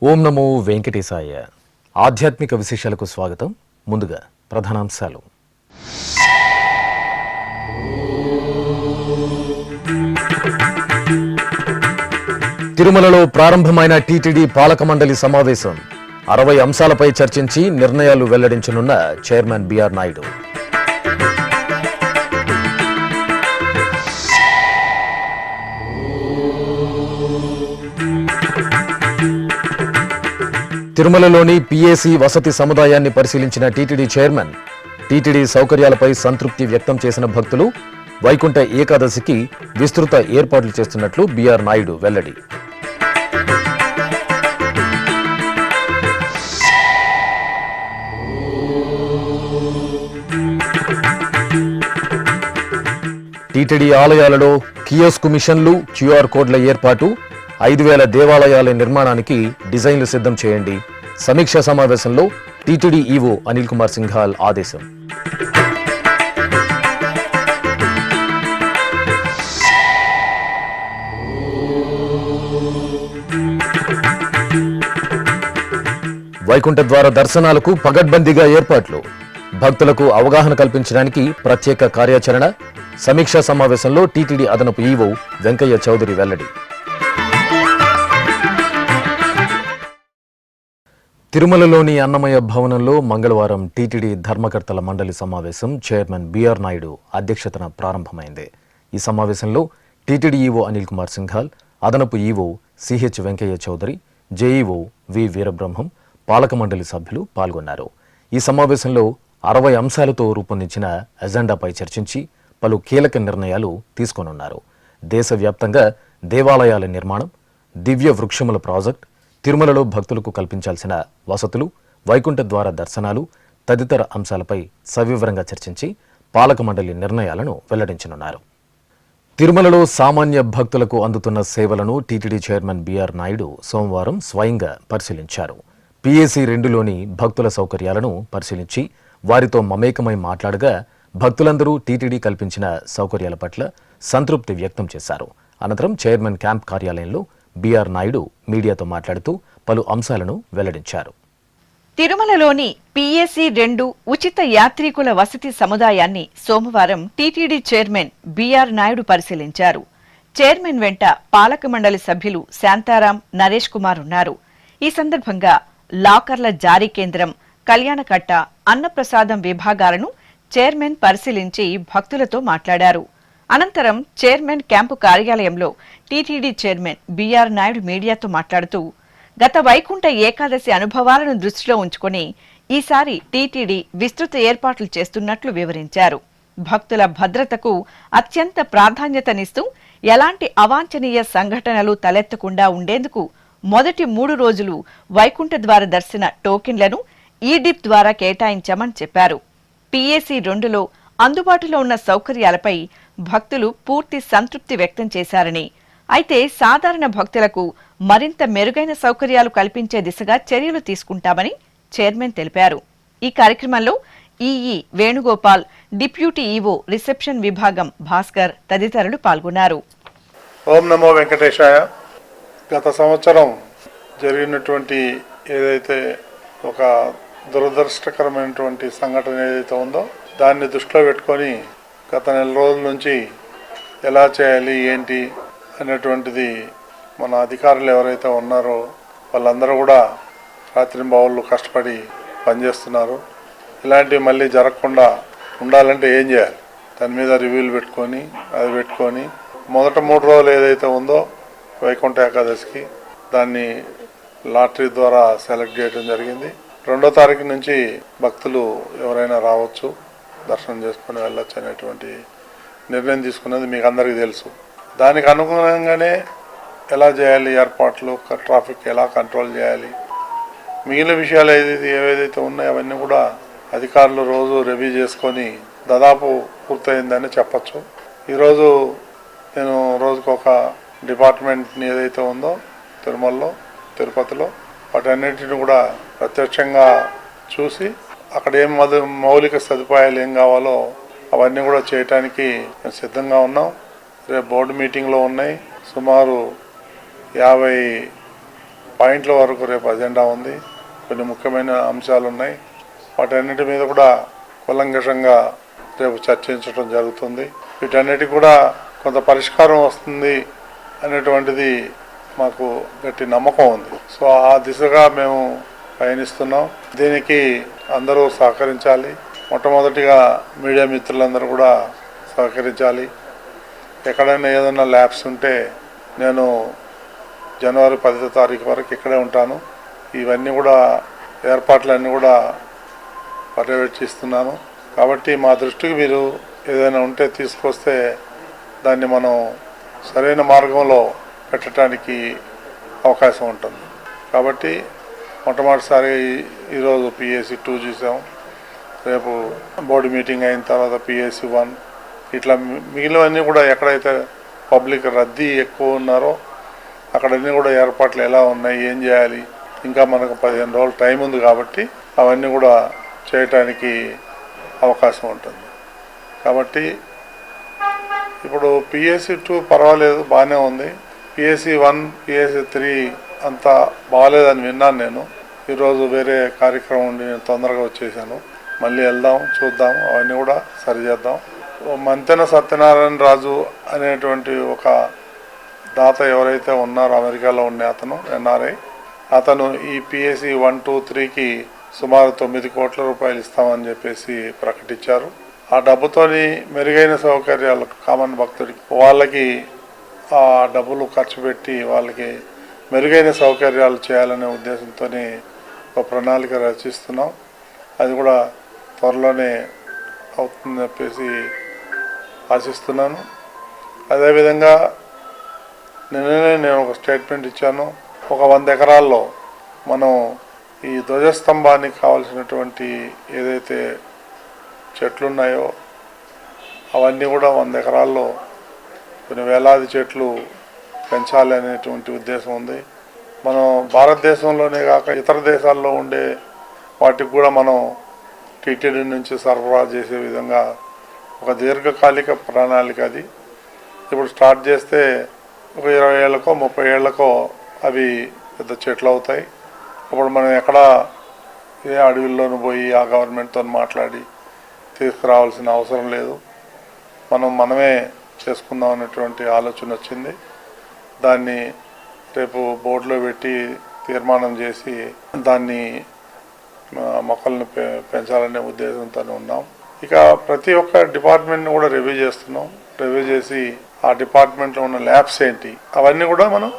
ఓం నమో వెంకటేశాయ. ఆధ్యాత్మిక విశేషాలకు స్వాగతం. ముందుగా ప్రధానాంశాలు. తిరుమలలో ప్రారంభమైన టీటీడీ పాలక మండలి సమావేశం. 60 అంశాలపై చర్చించి నిర్ణయాలు వెల్లడించనున్న చైర్మన్ బిఆర్ నాయుడు. తిరుమలలోని పిఏసి వసతి సముదాయాన్ని పరిశీలించిన టీటీడీ చైర్మన్. టీటీడీ సౌకర్యాలపై సంతృప్తి వ్యక్తం చేసిన భక్తులు వైకుంఠ ఏకాదశికి విస్తృత ఏర్పాట్లు చేస్తున్నట్లు బిఆర్ నాయుడు వెల్లడి. టీటీడీ ఆలయాలలో కియోస్క్ మిషన్లు, క్యూఆర్ కోడ్ల ఏర్పాటు, 5,000 దేవాలయాల నిర్మాణానికి డిజైన్లు సిద్ధం చేయండి. సమీక్షా సమావేశంలో టీటీడీ ఈవో అనిల్ కుమార్ సింఘాల్ ఆదేశం. వైకుంఠ ద్వార దర్శనాలకు పగడ్బందీగా ఏర్పాట్లు. భక్తులకు అవగాహన కల్పించడానికి ప్రత్యేక కార్యాచరణ. సమీక్షా సమావేశంలో టీటీడీ అదనపు ఈవో వెంకయ్య చౌదరి వెల్లడి. తిరుమలలోని అన్నమయ్య భవనంలో మంగళవారం టీటీడీ ధర్మకర్తల మండలి సమావేశం చైర్మన్ బిఆర్ నాయుడు అధ్యక్షతన ప్రారంభమైంది. ఈ సమావేశంలో టీటీడీ ఈవో అనిల్ కుమార్ సింఘాల్, అదనపు EO CH Venkaiah Chowdary, JEO V Veerabrahmam, పాలక మండలి సభ్యులు పాల్గొన్నారు. ఈ సమావేశంలో 60 అంశాలతో రూపొందించిన ఎజెండాపై చర్చించి పలు కీలక నిర్ణయాలు తీసుకోనున్నారు. దేశవ్యాప్తంగా దేవాలయాల నిర్మాణం, దివ్య వృక్షముల ప్రాజెక్ట్, తిరుమలలో భక్తులకు కల్పించాల్సిన వసతులు, వైకుంఠ ద్వార దర్శనాలు తదితర అంశాలపై సవివరంగా చర్చించి పాలక మండలి నిర్ణయాలను వెల్లడించనున్నారు. తిరుమలలో సామాన్య భక్తులకు అందుతున్న సేవలను టీటీడీ చైర్మన్ బిఆర్ నాయుడు సోమవారం స్వయంగా పరిశీలించారు. పిఏసి 2లోని భక్తుల సౌకర్యాలను పరిశీలించి వారితో మమేకమై మాట్లాడగా భక్తులందరూ టీటీడీ కల్పించిన సౌకర్యాల పట్ల సంతృప్తి వ్యక్తం చేశారు. అనంతరం చైర్మన్ క్యాంప్ కార్యాలయంలో బిఆర్ నాయుడు మీడియాతో మాట్లాడుతూ పలు అంశాలను వెల్లడించారు. తిరుమలలోని పిఏసి 2 ఉచిత యాత్రికుల వసతి సముదాయాన్ని సోమవారం టీటీడీ చైర్మన్ బిఆర్ నాయుడు పరిశీలించారు. చైర్మన్ వెంట పాలక మండలి సభ్యులు శాంతారాం, నరేష్ కుమార్ ఉన్నారు. ఈ సందర్భంగా లాకర్ల జారీ కేంద్రం, కళ్యాణకట్ట, అన్నప్రసాదం విభాగాలను చైర్మన్ పరిశీలించి భక్తులతో మాట్లాడారు. అనంతరం చైర్మన్ క్యాంపు కార్యాలయంలో టీటీడీ చైర్మన్ బిఆర్ నాయుడు మీడియాతో మాట్లాడుతూ గత వైకుంఠ ఏకాదశి అనుభవాలను దృష్టిలో ఉంచుకొని ఈసారి టీటీడీ విస్తృత ఏర్పాట్లు చేస్తున్నట్లు వివరించారు. భక్తుల భద్రతకు అత్యంత ప్రాధాన్యతనిస్తూ ఎలాంటి అవాంఛనీయ సంఘటనలు తలెత్తకుండా ఉండేందుకు మొదటి 3 రోజులు వైకుంఠ ద్వార దర్శన టోకెన్లను ఈడిప్ ద్వారా కేటాయించామని చెప్పారు. పిఏసి 2లో అందుబాటులో ఉన్న సౌకర్యాలపై భక్తులు పూర్తి సంతృప్తి వ్యక్తం చేశారని, అయితే సాధారణ భక్తులకు మరింత మెరుగైన సౌకర్యాలు కల్పించే దిశగా చర్యలు తీసుకుంటామని చైర్మన్ తెలిపారు. ఈ కార్యక్రమంలో EE Venugopal, deputy EO reception విభాగం భాస్కర్ తదితరులు పాల్గొన్నారు. ఓం నమో వెంకటేశాయ. గత సంవత్సరం జరిగినటువంటి ఏదైతే ఒక దురదృష్టకరమైనటువంటి సంఘటన ఏదైతే ఉందో దాన్ని దృష్టిలో పెట్టుకొని గత నెల రోజుల నుంచి ఎలా చేయాలి ఏంటి అనేటువంటిది మన అధికారులు ఎవరైతే ఉన్నారో వాళ్ళందరూ కూడా రాత్రింబవళ్ళు కష్టపడి పనిచేస్తున్నారు. ఇలాంటివి మళ్ళీ జరగకుండా ఉండాలంటే ఏం చేయాలి దాని మీద రివ్యూలు పెట్టుకొని మొదట 3 రోజులు ఏదైతే ఉందో వైకుంఠ ఏకాదశికి దాన్ని లాటరీ ద్వారా సెలెక్ట్ చేయడం జరిగింది. 2వ తారీఖు నుంచి భక్తులు ఎవరైనా రావచ్చు, దర్శనం చేసుకుని వెళ్ళొచ్చు అనేటువంటి నిర్ణయం తీసుకున్నది మీకు అందరికీ తెలుసు. దానికి అనుగుణంగానే ఎలా చేయాలి, ఏర్పాట్లు, ట్రాఫిక్ ఎలా కంట్రోల్ చేయాలి, మిగిలిన విషయాలు ఏవైతే ఉన్నాయో అవన్నీ కూడా అధికారులు రోజు రివ్యూ చేసుకొని దాదాపు పూర్తయిందని చెప్పచ్చు. ఈరోజు నేను రోజుకు ఒక డిపార్ట్మెంట్ని ఏదైతే ఉందో తిరుమలలో, తిరుపతిలో, వాటన్నిటిని కూడా ప్రత్యక్షంగా చూసి అక్కడ ఏం మౌలిక సదుపాయాలు ఏం కావాలో అవన్నీ కూడా చేయటానికి మేము సిద్ధంగా ఉన్నాం. రేపు బోర్డు మీటింగ్లో ఉన్నాయి. సుమారు 50 పాయింట్ల వరకు రేపు అజెండా ఉంది. కొన్ని ముఖ్యమైన అంశాలు ఉన్నాయి. వాటన్నిటి మీద కూడా కూలంకషంగా రేపు చర్చించడం జరుగుతుంది. వీటన్నిటి కూడా కొంత పరిష్కారం వస్తుంది అనేటువంటిది మాకు గట్టి నమ్మకం ఉంది. సో ఆ దిశగా మేము పయనిస్తున్నాం. దీనికి అందరూ సహకరించాలి. మొట్టమొదటిగా మీడియా మిత్రులందరూ కూడా సహకరించాలి. ఎక్కడైనా ఏదైనా ల్యాబ్స్ ఉంటే నేను జనవరి 10వ తారీఖు వరకు ఇక్కడే ఉంటాను. ఇవన్నీ కూడా ఏర్పాట్లన్నీ కూడా పర్యవేక్షిస్తున్నాను. కాబట్టి మా దృష్టికి మీరు ఏదైనా ఉంటే తీసుకొస్తే దాన్ని మనం సరైన మార్గంలో పెట్టడానికి అవకాశం ఉంటుంది. కాబట్టి మొట్టమొదటిసారి ఈరోజు పిఎస్సి 2 చూసాం. రేపు బోర్డు మీటింగ్ అయిన తర్వాత పిఎస్సి 1, ఇట్లా మిగిలినవన్నీ కూడా ఎక్కడైతే పబ్లిక్ రద్దీ ఎక్కువ ఉన్నారో అక్కడన్నీ కూడా ఏర్పాట్లు ఎలా ఉన్నాయి, ఏం చేయాలి, ఇంకా మనకు 15 రోజులు టైం ఉంది కాబట్టి అవన్నీ కూడా చేయటానికి అవకాశం ఉంటుంది. కాబట్టి ఇప్పుడు పిఎస్సి 2 పర్వాలేదు, బాగానే ఉంది. పిఎస్సి 1, పిఎస్సి 3 అంతా బాగాలేదని విన్నాను నేను. ఈరోజు వేరే కార్యక్రమం ఉండి నేను తొందరగా వచ్చేసాను. మళ్ళీ వెళ్దాం, చూద్దాం, అవన్నీ కూడా సరిచేద్దాం. మంతెన సత్యనారాయణ రాజు అనేటువంటి ఒక దాత ఎవరైతే ఉన్నారో అమెరికాలో ఉండే అతను ఎన్ఆర్ఐ, అతను ఈ పిఎస్సి 1, 2, 3కి సుమారు 9 కోట్ల రూపాయలు ఇస్తామని చెప్పేసి ప్రకటించారు. ఆ డబ్బుతోని మెరుగైన సౌకర్యాలు కామన్ భక్తుడికి వాళ్ళకి ఆ డబ్బులు ఖర్చు పెట్టి వాళ్ళకి మెరుగైన సౌకర్యాలు చేయాలనే ఉద్దేశంతో ఒక ప్రణాళిక రచిస్తున్నాం. అది కూడా త్వరలోనే అవుతుందని చెప్పేసి ఆశిస్తున్నాను. అదేవిధంగా నిన్ననే నేను ఒక స్టేట్మెంట్ ఇచ్చాను. ఒక 100 ఎకరాల్లో మనం ఈ ధ్వజస్తంభానికి కావాల్సినటువంటి ఏదైతే చెట్లు ఉన్నాయో అవన్నీ కూడా 100 ఎకరాల్లో కొన్ని వేలాది చెట్లు పెంచాలి అనేటువంటి ఉద్దేశం ఉంది. మనం భారతదేశంలోనే కాక ఇతర దేశాల్లో ఉండే వాటికి కూడా మనం టీటీడీ నుంచి సరఫరా చేసే విధంగా ఒక దీర్ఘకాలిక ప్రణాళిక అది. ఇప్పుడు స్టార్ట్ చేస్తే ఒక 20 ఏళ్ళకో 30 ఏళ్ళకో అవి పెద్ద చెట్లు అవుతాయి. అప్పుడు మనం ఎక్కడ ఏ అడవిల్లోనూ పోయి ఆ గవర్నమెంట్తో మాట్లాడి తీసుకురావాల్సిన అవసరం లేదు. మనమే చేసుకుందాం అనేటువంటి ఆలోచన వచ్చింది. దాన్ని రేపు బోర్డులో పెట్టి తీర్మానం చేసి దాన్ని మొక్కలను పెంచాలనే ఉద్దేశంతో ఉన్నాం. ఇక ప్రతి ఒక్క డిపార్ట్మెంట్ని కూడా రివ్యూ చేస్తున్నాం. రివ్యూ చేసి ఆ డిపార్ట్మెంట్లో ఉన్న ల్యాబ్స్ ఏంటి అవన్నీ కూడా మనం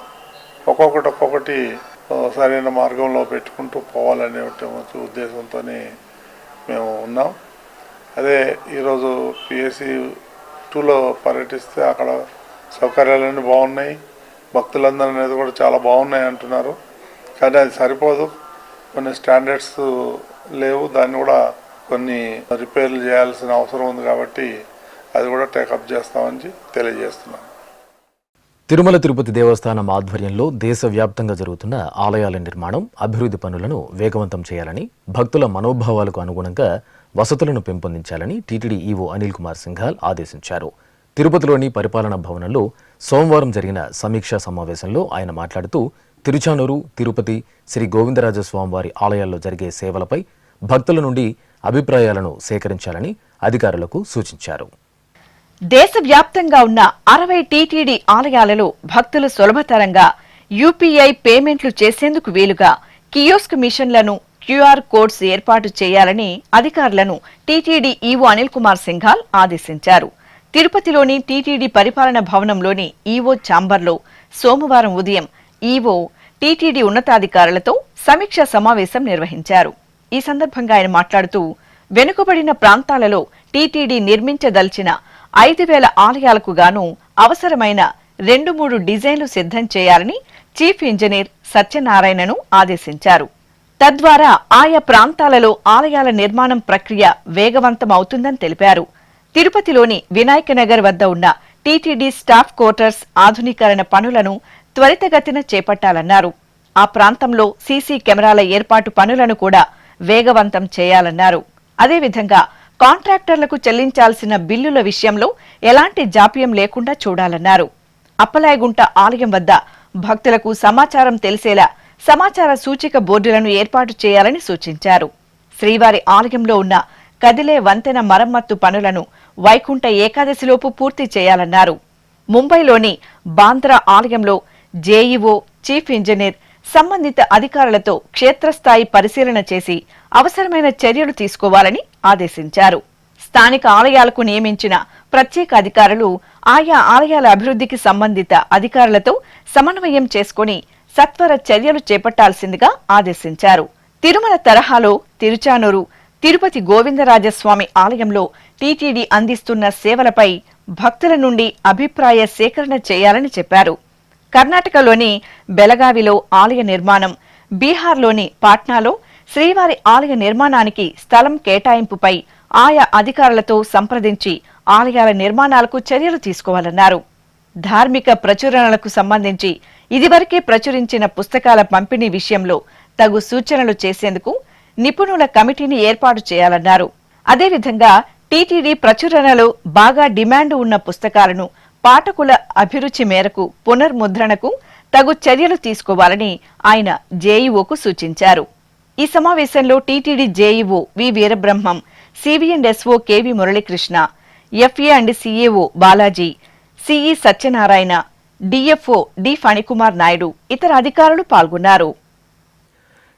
ఒక్కొక్కటి సరైన మార్గంలో పెట్టుకుంటూ పోవాలనే ఉద్దేశంతో మేము ఉన్నాం. అదే ఈరోజు పిఎస్సి 2లో పర్యటిస్తే అక్కడ సౌకర్యాలన్నీ బాగున్నాయి, భక్తులందరూ అనేది కూడా చాలా బాగున్నాయి అంటున్నారు. కానీ అది సరిపోదు, కొన్ని స్టాండర్డ్స్ లేవు. దాన్ని కూడా కొన్ని రిపేర్లు చేయాల్సిన అవసరం ఉంది. కాబట్టి అది కూడా టేకప్ చేస్తామని తెలియజేస్తున్నాను. తిరుమల తిరుపతి దేవస్థానం ఆధ్వర్యంలో దేశవ్యాప్తంగా జరుగుతున్న ఆలయాల నిర్మాణం, అభివృద్ధి పనులను వేగవంతం చేయాలని, భక్తుల మనోభావాలకు అనుగుణంగా వసతులను పెంపొందించాలని టీటీడీ ఈవో అనిల్ కుమార్ సింఘాల్ ఆదేశించారు. తిరుపతిలోని పరిపాలనా భవనంలో సోమవారం జరిగిన సమీక్షా సమావేశంలో ఆయన మాట్లాడుతూ తిరుచానూరు, తిరుపతి, శ్రీ గోవిందరాజస్వామివారి ఆలయాల్లో జరిగే సేవలపై భక్తుల నుండి అభిప్రాయాలను సేకరించాలని అధికారులకు సూచించారు. దేశవ్యాప్తంగా ఉన్న 60 టీటీడీ ఆలయాలలో భక్తులు సులభతరంగా యూపీఐ పేమెంట్లు చేసేందుకు వీలుగా కియోస్క్ మిషన్లను, క్యూఆర్ కోడ్స్ ఏర్పాటు చేయాలని అధికారులను టీటీడీ ఈవో అనిల్ కుమార్ సింఘాల్ ఆదేశించారు. తిరుపతిలోని టీటీడీ పరిపాలన భవనంలోని ఈవో ఛాంబర్లో సోమవారం ఉదయం ఈవో టీటీడీ ఉన్నతాధికారులతో సమీక్షా సమావేశం నిర్వహించారు. ఈ సందర్భంగా ఆయన మాట్లాడుతూ వెనుకబడిన ప్రాంతాలలో టీటీడీ నిర్మించదలిచిన 5,000 ఆలయాలకు గాను అవసరమైన 2-3 డిజైన్లు సిద్ధం చేయాలని చీఫ్ ఇంజనీర్ సత్యనారాయణను ఆదేశించారు. తద్వారా ఆయా ప్రాంతాలలో ఆలయాల నిర్మాణం ప్రక్రియ వేగవంతం అవుతుందని తెలిపారు. తిరుపతిలోని వినాయక నగర్ వద్ద ఉన్న టీటీడీ స్టాఫ్ క్వార్టర్స్ ఆధునీకరణ పనులను త్వరితగతిన చేపట్టాలన్నారు. ఆ ప్రాంతంలో సీసీ కెమెరాల ఏర్పాటు పనులను కూడా వేగవంతం చేయాలన్నారు. అదేవిధంగా కాంట్రాక్టర్లకు చెల్లించాల్సిన బిల్లుల విషయంలో ఎలాంటి జాప్యం లేకుండా చూడాలన్నారు. అప్పలాయగుంట ఆలయం వద్ద భక్తులకు సమాచారం తెలిసేలా సమాచార సూచిక బోర్డులను ఏర్పాటు చేయాలని సూచించారు. శ్రీవారి ఆలయంలో ఉన్న కదిలే వంతెన మరమ్మత్తు పనులను వైకుంఠ ఏకాదశిలోపు పూర్తి చేయాలన్నారు. ముంబైలోని బాంద్రా ఆలయంలో జేఈఓ, చీఫ్ ఇంజనీర్ సంబంధిత అధికారులతో క్షేత్రస్థాయి పరిశీలన చేసి అవసరమైన చర్యలు తీసుకోవాలని ఆదేశించారు. స్థానిక ఆలయాలకు నియమించిన ప్రత్యేక అధికారులు ఆయా ఆలయాల అభివృద్ధికి సంబంధిత అధికారులతో సమన్వయం చేసుకుని సత్వర చర్యలు చేపట్టాల్సిందిగా ఆదేశించారు. తిరుమల తరహాలో తిరుచానూరు తిరుపతి గోవిందరాజస్వామి ఆలయంలో టీటీడీ అందిస్తున్న సేవలపై భక్తుల నుండి అభిప్రాయ సేకరణ చేయాలని చెప్పారు. కర్ణాటకలోని బెలగావిలో ఆలయ నిర్మాణం, బీహార్లోని పాట్నాలో శ్రీవారి ఆలయ నిర్మాణానికి స్థలం కేటాయింపుపై ఆయా అధికారులతో సంప్రదించి ఆలయాల నిర్మాణాలకు చర్యలు తీసుకోవాలన్నారు. ధార్మిక ప్రచురణలకు సంబంధించి ఇదివరకే ప్రచురించిన పుస్తకాల పంపిణీ విషయంలో తగు సూచనలు చేసేందుకు నిపుణుల కమిటీని ఏర్పాటు చేయాలన్నారు. అదేవిధంగా టీటీడీ ప్రచురణలో బాగా డిమాండ్ ఉన్న పుస్తకాలను పాఠకుల అభిరుచి మేరకు పునర్ముద్రణకు తగు చర్యలు తీసుకోవాలని ఆయన జేఈఓకు సూచించారు. ఈ సమావేశంలో TTD JEO V Veerabrahmam, CV and SO KV Muralikrishna, FA and CAO Balaji, CE Satyanarayana, DFO D Phanikumar Naidu ఇతర అధికారులు పాల్గొన్నారు.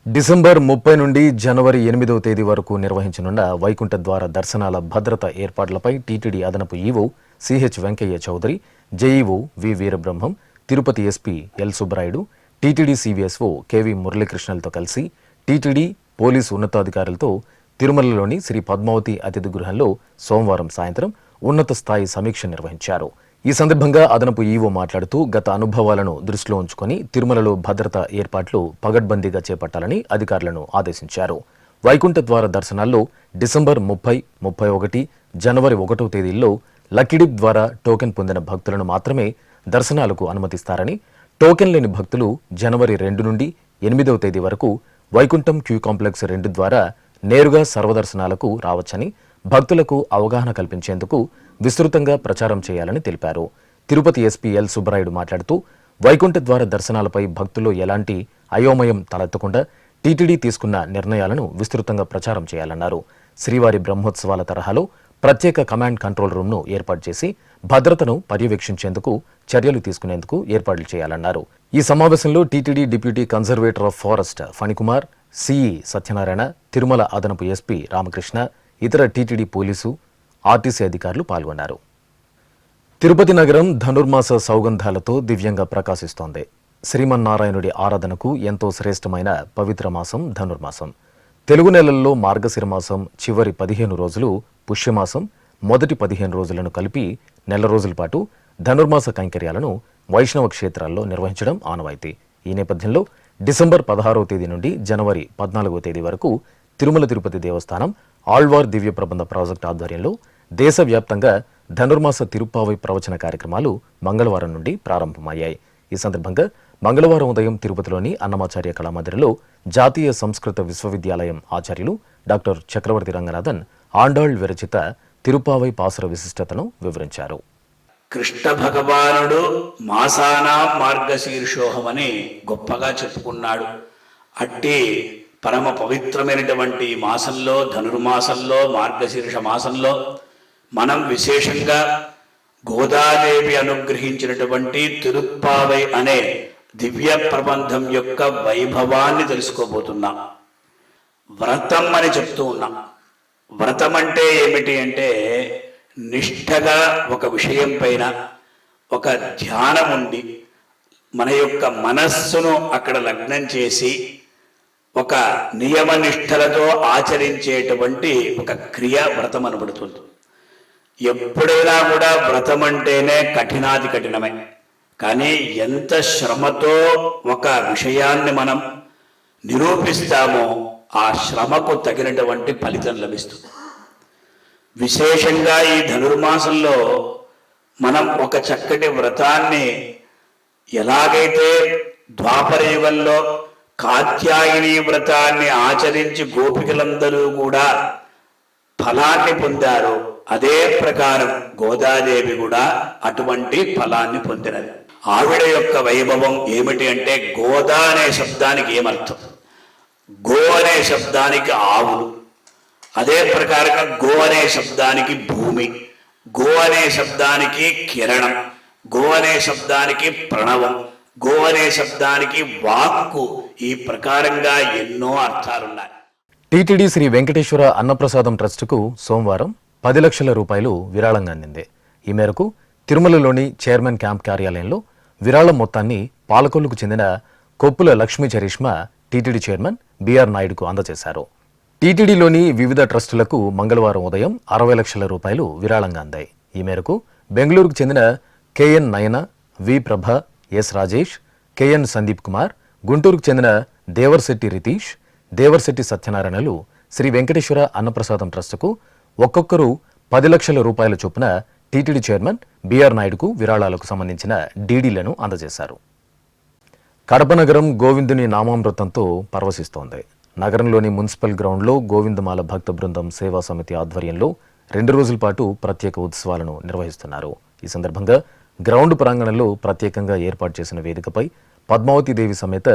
డిసెంబర్ 30 నుండి జనవరి 8వ తేదీ వరకు నిర్వహించనున్న వైకుంఠ ద్వార దర్శనాల భద్రత ఏర్పాట్లపై టీటీడీ అదనపు EO CH Venkaiah Chowdary, JEO V Veerabrahmam, Tirupati SP L Subbarayudu, TTD CVSO KV మురళీకృష్ణలతో కలిసి టీటీడీ పోలీసు ఉన్నతాధికారులతో తిరుమలలోని శ్రీ పద్మావతి అతిథి గృహంలో సోమవారం సాయంత్రం ఉన్నత స్థాయి సమీక్ష నిర్వహించారు. ఈ సందర్భంగా అదనపు ఈవో మాట్లాడుతూ గత అనుభవాలను దృష్టిలో ఉంచుకొని తిరుమలలో భద్రతా ఏర్పాట్లు పగడ్బందీగా చేపట్టాలని అధికారులను ఆదేశించారు. వైకుంఠ ద్వార దర్శనాల్లో డిసెంబర్ 30, 31, జనవరి 1వ తేదీల్లో లక్కీడిప్ ద్వారా టోకెన్ పొందిన భక్తులను మాత్రమే దర్శనాలకు అనుమతిస్తారని, టోకెన్ లేని భక్తులు జనవరి 2 నుండి 8వ తేదీ వరకు వైకుంఠం క్యూ కాంప్లెక్స్ 2 ద్వారా నేరుగా సర్వదర్శనాలకు రావచ్చని, భక్తులకు అవగాహన కల్పించేందుకు విస్తృతంగా ప్రచారం చేయాలని తెలిపారు. తిరుపతి ఎస్పీ ఎల్ సుబ్బరాయుడు మాట్లాడుతూ వైకుంఠ ద్వార దర్శనాలపై భక్తుల్లో ఎలాంటి అయోమయం తలెత్తకుండా టీటీడీ తీసుకున్న నిర్ణయాలను విస్తృతంగా ప్రచారం చేయాలన్నారు. శ్రీవారి బ్రహ్మోత్సవాల తరహాలో ప్రత్యేక కమాండ్ కంట్రోల్ రూమ్ను ఏర్పాటు చేసి భద్రతను పర్యవేక్షించేందుకు చర్యలు తీసుకునేందుకు ఏర్పాట్లు చేయాలన్నారు. ఈ సమావేశంలో TTD deputy conservator of forest Phanikumar, CE Satyanarayana, Tirumala అదనపు ఎస్పీ రామకృష్ణ, ఇతర టీటీడీ పోలీసు, ఆర్టీసీ అధికారులు పాల్గొన్నారు. తిరుపతి నగరం ధనుర్మాస సౌగంధాలతో దివ్యంగా ప్రకాశిస్తోంది. శ్రీమన్నారాయణుడి ఆరాధనకు ఎంతో శ్రేష్టమైన పవిత్ర మాసం ధనుర్మాసం. తెలుగు నెలల్లో మార్గశిర మాసం చివరి 15 రోజులు, పుష్యమాసం మొదటి 15 రోజులను కలిపి నెల రోజుల పాటు ధనుర్మాస కైంకర్యాలను వైష్ణవ క్షేత్రాల్లో నిర్వహించడం ఆనవాయితీ. ఈ నేపథ్యంలో డిసెంబర్ 16వ తేదీ నుండి జనవరి 14వ తేదీ వరకు తిరుమల తిరుపతి దేవస్థానం ఆళ్వార్ దివ్య ప్రబంధ ప్రాజెక్టు ఆధ్వర్యంలో దేశవ్యాప్తంగా ధనుర్మాస తిరుప్పావై ప్రవచన కార్యక్రమాలు మంగళవారం నుండి ప్రారంభమయ్యాయి. ఈ సందర్భంగా మంగళవారం ఉదయం తిరుపతిలోని అన్నమాచార్య కళామందిరంలో జాతీయ సంస్కృత విశ్వవిద్యాలయం ఆచార్యులు డాక్టర్ చక్రవర్తి రంగనాథన్ ఆండాళ్ విరచిత తిరుప్పావై పాసుర విశిష్టతను వివరించారు. కృష్ణ భగవానుడు మాసానా మార్గశీర్షోహమని గొప్పగా చెప్పుకున్నాడు. అట్టి పరమ పవిత్రమైనటువంటి మాసంలో, ధనుర్మాసంలో, మార్గశీర్ష మాసంలో మనం విశేషంగా గోదాదేవి అనుగ్రహించినటువంటి తిరుప్పావై అనే దివ్య ప్రబంధం యొక్క వైభవాన్ని తెలుసుకోబోతున్నాం. వ్రతం అని చెప్తూ ఉన్నాం. వ్రతం అంటే ఏమిటి అంటే నిష్ఠగా ఒక విషయం పైన ఒక ధ్యానం ఉండి మన యొక్క మనస్సును అక్కడ లగ్నం చేసి ఒక నియమనిష్టలతో ఆచరించేటువంటి ఒక క్రియ వ్రతం అనబడుతుంది. ఎప్పుడైనా కూడా వ్రతం అంటేనే కఠినాది కఠినమే. కానీ ఎంత శ్రమతో ఒక విషయాన్ని మనం నిరూపిస్తామో ఆ శ్రమకు తగినటువంటి ఫలితం లభిస్తుంది. విశేషంగా ఈ ధనుర్మాసంలో మనం ఒక చక్కటి వ్రతాన్ని ఎలాగైతే ద్వాపర యుగంలో కాత్యాయని వ్రతాన్ని ఆచరించి గోపికలందరూ కూడా ఫలాన్ని పొందారో అదే ప్రకారం గోదాదేవి కూడా అటువంటి ఫలాన్ని పొందినది. ఆవిడ యొక్క వైభవం ఏమిటి అంటే, గోదా అనే శబ్దానికి ఏమర్థం? గో అనే శబ్దానికి ఆవులు, అదే ప్రకారంగా గో అనే శబ్దానికి భూమి, గో అనే శబ్దానికి కిరణం, గో అనే శబ్దానికి ప్రణవం, గో అనే శబ్దానికి వాక్కు. ఈ ప్రకారంగా ఎన్నో అర్థాలున్నాయి. టీటీడీ శ్రీ వెంకటేశ్వర అన్నప్రసాదం ట్రస్టుకు సోమవారం 10 లక్షల రూపాయలు విరాళంగా అందింది. ఈ మేరకు తిరుమలలోని చైర్మన్ క్యాంప్ కార్యాలయంలో విరాళం మొత్తాన్ని పాలకొల్లుకు చెందిన Koppula Lakshmi Charishma TTD chairman BR నాయుడుకు అందజేశారు. టీటీడీలోని వివిధ ట్రస్టులకు మంగళవారం ఉదయం 60 లక్షల రూపాయలు విరాళంగా అందాయి. ఈ మేరకు బెంగళూరుకు చెందిన కేఎన్ నయన, వి ప్రభ, ఎస్ రాజేష్, కేఎన్ సందీప్ కుమార్, గుంటూరుకు చెందిన దేవర్శెట్టి రితీష్, దేవర్శెట్టి సత్యనారాయణలు శ్రీ వెంకటేశ్వర అన్నప్రసాదం ట్రస్టుకు ఒక్కొక్కరు 10 లక్షల రూపాయల చొప్పున టీటీడీ చైర్మన్ బిఆర్ నాయుడుకు విరాళాలకు సంబంధించిన డీడీలను అందజేశారు. కడప నగరం గోవిందుని నామామృతంతో పరవశిస్తోంది. నగరంలోని మున్సిపల్ గ్రౌండ్లో గోవిందమాల భక్త బృందం సేవా సమితి ఆధ్వర్యంలో 2 రోజుల పాటు ప్రత్యేక ఉత్సవాలను నిర్వహిస్తున్నారు. ఈ సందర్భంగా గ్రౌండ్ ప్రాంగణంలో ప్రత్యేకంగా ఏర్పాటు చేసిన వేదికపై పద్మావతీదేవి సమేత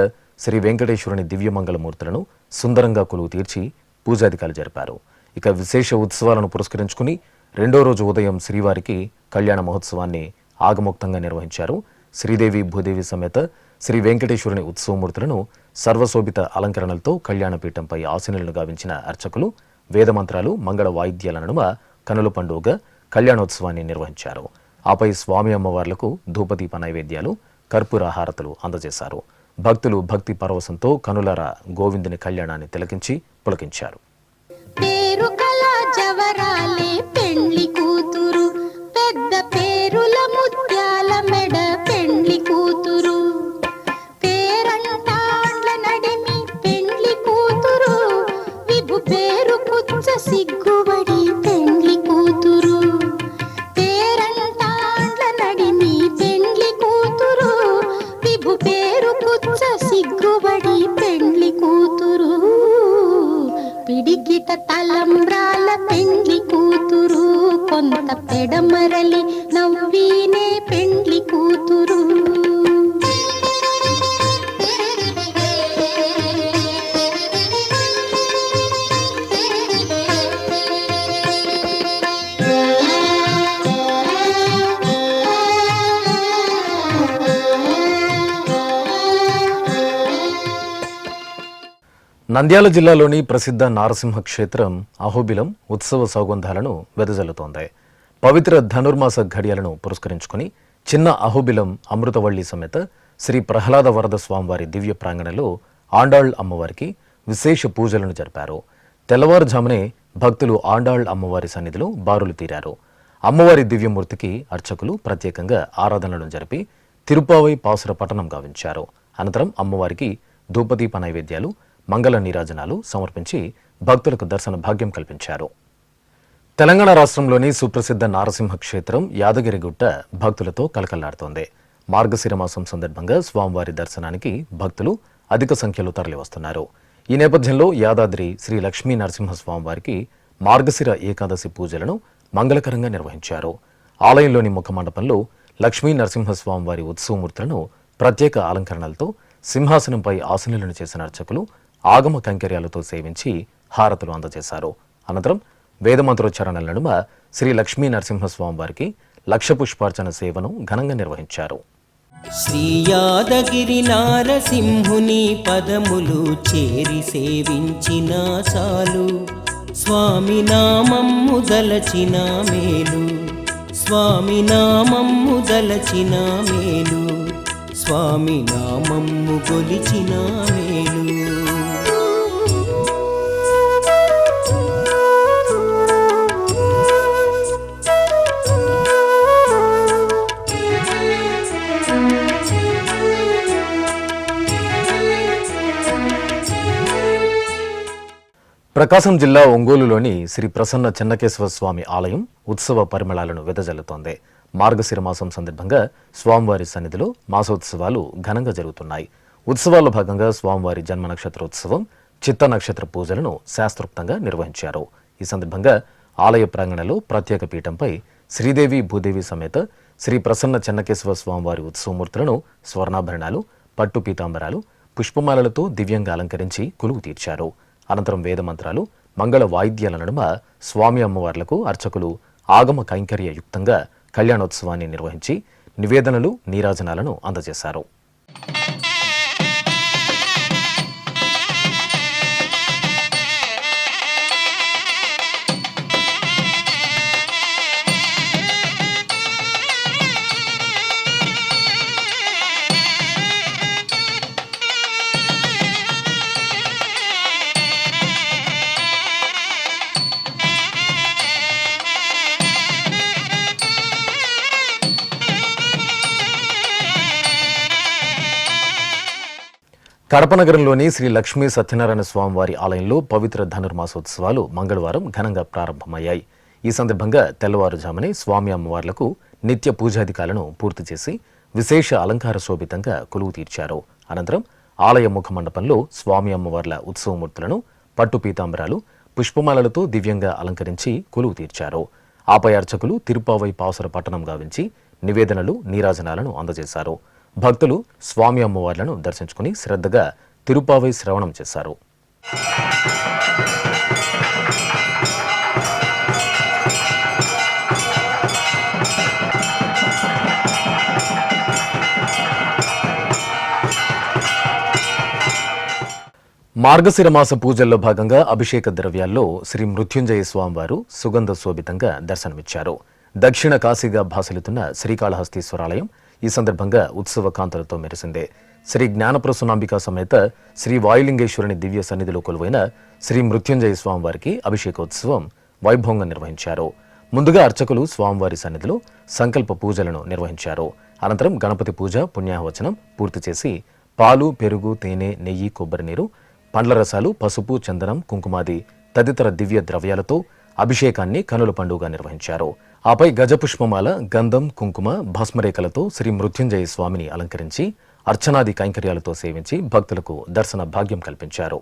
శ్రీ వెంకటేశ్వరుని దివ్యమంగళమూర్తులను సుందరంగా కొలువు తీర్చి పూజాధికారులు జరిపారు. ఇక విశేష ఉత్సవాలను పురస్కరించుకుని 2వ రోజు ఉదయం శ్రీవారికి కళ్యాణ మహోత్సవాన్ని ఆగమోక్తంగా నిర్వహించారు. శ్రీదేవి భూదేవి సమేత శ్రీ వెంకటేశ్వరుని ఉత్సవమూర్తులను సర్వశోభిత అలంకరణలతో కళ్యాణపీఠంపై ఆసీనులను గావించిన అర్చకులు వేదమంత్రాలు, మంగళ వాయిద్యాల నడుమ కనుల పండుగ కళ్యాణోత్సవాన్ని నిర్వహించారు. ఆపై స్వామి అమ్మవార్లకు ధూపదీప నైవేద్యాలు, కర్పూర హారతులు అందజేశారు. భక్తులు భక్తి పరవశంతో కనులారా గోవిందుని కళ్యాణాన్ని తిలకించి పులకించారు. పేరు కల జవరాలే పెండ్లి కూతురు, పెద్ద పేరుల ముత్యాల మెడ పెండ్లి కూతురు, పేరంటాండ్ల నడిమి పెండ్లి కూతురు, విభు పేరు కుచ్చ సిగ్గుబడి పెండ్లి కూతురు, పేరంటాండ్ల నడిమి పెండ్లి కూతురు, విభు పేరు కుచ్చ సిగ్గుబడి పెండ్లి కూతురు, పిడికిట తలంబ్రాల పెండ్లి కూతురు, కొంత పెడమరలి నవ్వీనే పెండ్లి కూతురు. నంద్యాల జిల్లాలోని ప్రసిద్ధ నారసింహ క్షేత్రం అహోబిలం ఉత్సవ సౌగంధాలను వెదజల్లుతోంది. పవిత్ర ధనుర్మాస ఘడియలను పురస్కరించుకుని చిన్న అహోబిలం అమృతవల్లి సమేత శ్రీ ప్రహ్లాద వరద స్వామివారి దివ్య ప్రాంగణంలో ఆండాళ్ అమ్మవారికి విశేష పూజలను జరిపారు. తెల్లవారుజామునే భక్తులు ఆండాళ్ అమ్మవారి సన్నిధిలో బారులు తీరారు. అమ్మవారి దివ్యమూర్తికి అర్చకులు ప్రత్యేకంగా ఆరాధనలను జరిపి తిరుపావై పాసుర పఠనం గావించారు. అనంతరం అమ్మవారికి ధూపదీప నైవేద్యాలు, మంగళ నీరాజనాలు సమర్పించి భక్తులకు దర్శన భాగ్యం కల్పించారు. తెలంగాణ రాష్ట్రంలోని సుప్రసిద్ధ నారసింహ క్షేత్రం యాదగిరిగుట్ట భక్తులతో కలకల్లాడుతోంది. మార్గశిర మాసం సందర్భంగా స్వామివారి దర్శనానికి భక్తులు అధిక సంఖ్యలో తరలివస్తున్నారు. ఈ నేపథ్యంలో యాదాద్రి శ్రీ లక్ష్మీ నరసింహస్వామివారికి మార్గశిర ఏకాదశి పూజలను మంగళకరంగా నిర్వహించారు. ఆలయంలోని ముఖమండపంలో లక్ష్మీ నరసింహస్వామివారి ఉత్సవమూర్తులను ప్రత్యేక అలంకరణలతో సింహాసనంపై ఆసీనులను చేసిన అర్చకులు ఆగమ కైంకర్యాలతో సేవించి హారతులు అందజేశారు. అనంతరం వేదమంత్రోచ్చారణల నడుమ శ్రీ లక్ష్మీ నరసింహస్వామివారికి లక్ష పుష్పార్చన సేవను ఘనంగా నిర్వహించారు. శ్రీ యాదగిరి నారసింహుని పదములు చేరి సేవించిన చాలు, స్వామి నామమ్ము దలచిన మేలు, స్వామి నామమ్ము దలచిన మేలు, స్వామి నామమ్ము గొలిచిన మేలు. ప్రకాశం జిల్లా ఒంగోలులోని శ్రీ ప్రసన్న చెన్నకేశవ స్వామి ఆలయం ఉత్సవ పరిమళాలను వెదజల్లుతోంది. మార్గశిర మాసం సందర్భంగా స్వామివారి సన్నిధిలో మాసోత్సవాలు ఘనంగా జరుగుతున్నాయి. ఉత్సవాల్లో భాగంగా స్వామివారి జన్మ నక్షత్రోత్సవం, చిత్త నక్షత్ర పూజలను శాస్త్రోక్తంగా నిర్వహించారు. ఈ సందర్భంగా ఆలయ ప్రాంగణంలో ప్రత్యేక పీఠంపై శ్రీదేవి భూదేవి సమేత శ్రీ ప్రసన్న చెన్నకేశవ స్వామివారి ఉత్సవమూర్తులను స్వర్ణాభరణాలు, పట్టు పీతాంబరాలు, పుష్పమాలలతో దివ్యంగా అలంకరించి కొలువు తీర్చారు. అనంతరం వేదమంత్రాలు, మంగళ వాయిద్యాల నడుమ స్వామి అమ్మవార్లకు అర్చకులు ఆగమ కైంకర్య యుక్తంగా కళ్యాణోత్సవాన్ని నిర్వహించి నివేదనలు, నీరాజనాలను అందజేశారు. కడప నగరంలోని శ్రీ లక్ష్మీ సత్యనారాయణ స్వామివారి ఆలయంలో పవిత్ర ధనుర్మాసోత్సవాలు మంగళవారం ఘనంగా ప్రారంభమయ్యాయి. ఈ సందర్భంగా తెల్లవారుజామునే స్వామి అమ్మవార్లకు నిత్య పూజాధికాలను పూర్తి చేసి విశేష అలంకార శోభితంగా కొలువు తీర్చారు. అనంతరం ఆలయ ముఖ మండపంలో స్వామి అమ్మవార్ల ఉత్సవమూర్తులను పట్టు పీతాంబరాలు, పుష్పమాలలతో దివ్యంగా అలంకరించి కొలువు తీర్చారు. ఆపై అర్చకులు తిరుపావై పావసర పట్టణం గావించి నివేదనలు, నీరాజనాలను అందజేశారు. భక్తులు స్వామి అమ్మవార్లను దర్శించుకుని శ్రద్ధగా తిరుపావై శ్రవణం చేశారు. మార్గశిర మాస పూజల్లో భాగంగా అభిషేక ద్రవ్యాల్లో శ్రీ మృత్యుంజయ స్వామివారు సుగంధ శోభితంగా దర్శనమిచ్చారు. దక్షిణ కాశీగా భాసలుతున్న శ్రీకాళహస్తీశ్వరాలయం ఈ సందర్భంగా ఉత్సవ కాంతులతో మెరిసిందే. శ్రీ జ్ఞానప్రసూనాంబిక సమేత శ్రీ వాయులింగేశ్వరుని దివ్య సన్నిధిలో కొలువైన శ్రీ మృత్యుంజయ స్వామివారికి అభిషేకోత్సవం వైభవంగా నిర్వహించారు. ముందుగా అర్చకులు స్వామివారి సన్నిధిలో సంకల్ప పూజలను నిర్వహించారు. అనంతరం గణపతి పూజ, పుణ్యాహవచనం పూర్తి చేసి పాలు, పెరుగు, తేనె, నెయ్యి, కొబ్బరి నీరు, పండ్ల రసాలు, పసుపు, చందనం, కుంకుమాది తదితర దివ్య ద్రవ్యాలతో అభిషేకాన్ని కనుల పండుగగా నిర్వహించారు. ఆపై గజపుష్పమాల, గంధం, కుంకుమ, భస్మరేఖలతో శ్రీ మృత్యుంజయ స్వామిని అలంకరించి అర్చనాది కైంకర్యాలతో సేవించి భక్తులకు దర్శన భాగ్యం కల్పించారు.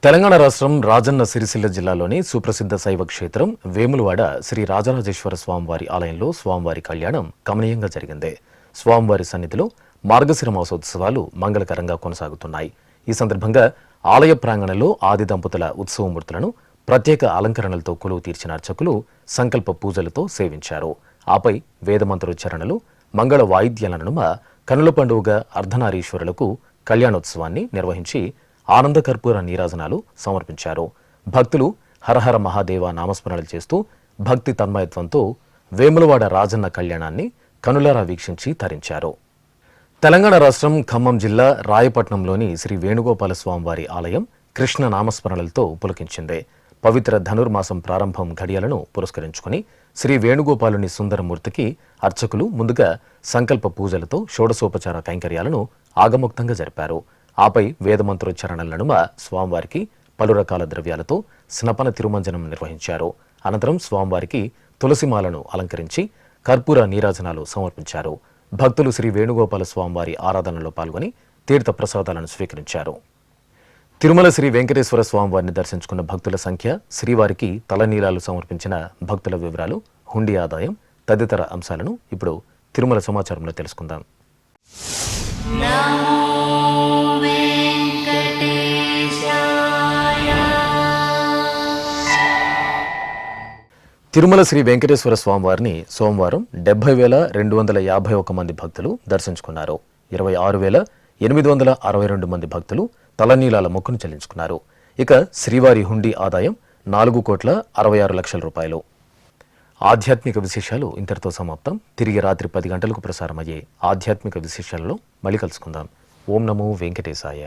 తెలంగాణ రాష్ట్రం రాజన్న సిరిసిల్ల జిల్లాలోని సుప్రసిద్ధ శైవ క్షేత్రం వేములవాడ శ్రీ రాజరాజేశ్వర స్వామివారి ఆలయంలో స్వామివారి కళ్యాణం కమనీయంగా జరిగింది. స్వామివారి సన్నిధిలో మార్గశిర మాసోత్సవాలు మంగళకరంగా కొనసాగుతున్నాయి. ఈ సందర్భంగా ఆలయ ప్రాంగణంలో ఆది దంపతుల ఉత్సవమూర్తులను ప్రత్యేక అలంకరణలతో కొలువు తీర్చిన అర్చకులు సంకల్ప పూజలతో సేవించారు. ఆపై వేదమంత్రోచ్చారణలు, మంగళ వాయిద్యాల నడుమ కనుల పండుగగా అర్ధనారీశ్వరులకు కళ్యాణోత్సవాన్ని నిర్వహించి ఆనందకర్పూర నీరాజనాలు సమర్పించారు. భక్తులు హరహర మహాదేవ నామస్మరణలు చేస్తూ భక్తి తన్మయత్వంతో వేములవాడ రాజన్న కళ్యాణాన్ని కనులారా వీక్షించి తరించారు. తెలంగాణ రాష్ట్రం ఖమ్మం జిల్లా రాయపట్నంలోని శ్రీ వేణుగోపాల స్వామివారి ఆలయం కృష్ణ నామస్మరణలతో పులకించింది. పవిత్ర ధనుర్మాసం ప్రారంభం ఘడియలను పురస్కరించుకుని శ్రీ వేణుగోపాలుని సుందరమూర్తికి అర్చకులు ముందుగా సంకల్ప పూజలతో షోడశోపచార కైంకర్యాలను ఆగమోక్తంగా జరిపారు. ఆపై వేదమంత్రోచ్చారణల నడుమ స్వామివారికి పలు రకాల ద్రవ్యాలతో స్నపన తిరుమంజనం నిర్వహించారు. అనంతరం స్వామివారికి తులసిమాలను అలంకరించి కర్పూర నీరాజనాలు సమర్పించారు. భక్తులు శ్రీ వేణుగోపాల స్వామివారి ఆరాధనలో పాల్గొని తీర్థ ప్రసాదాలను స్వీకరించారు. తిరుమల శ్రీ వెంకటేశ్వర స్వామివారిని దర్శించుకున్న భక్తుల సంఖ్య, శ్రీవారికి తలనీలాలు సమర్పించిన భక్తుల వివరాలు, హుండీ ఆదాయం తదితర అంశాలను ఇప్పుడు తిరుమల సమాచారంలో తెలుసుకుందాం. తిరుమల శ్రీ వెంకటేశ్వర స్వామివారిని సోమవారం 70,251 మంది భక్తులు దర్శించుకున్నారు. 26,862 మంది భక్తులు తలనీలాల మొక్కును చెల్లించుకున్నారు. ఇక శ్రీవారి హుండీ ఆదాయం 4,66,00,000 రూపాయలు. ఆధ్యాత్మిక విశేషాలు ఇంతటితో సమాప్తం. తిరిగి రాత్రి 10 గంటలకు ప్రసారమయ్యే ఆధ్యాత్మిక విశేషాలలో మళ్ళీ కలుసుకుందాం. ఓం నమో వెంకటేశాయ.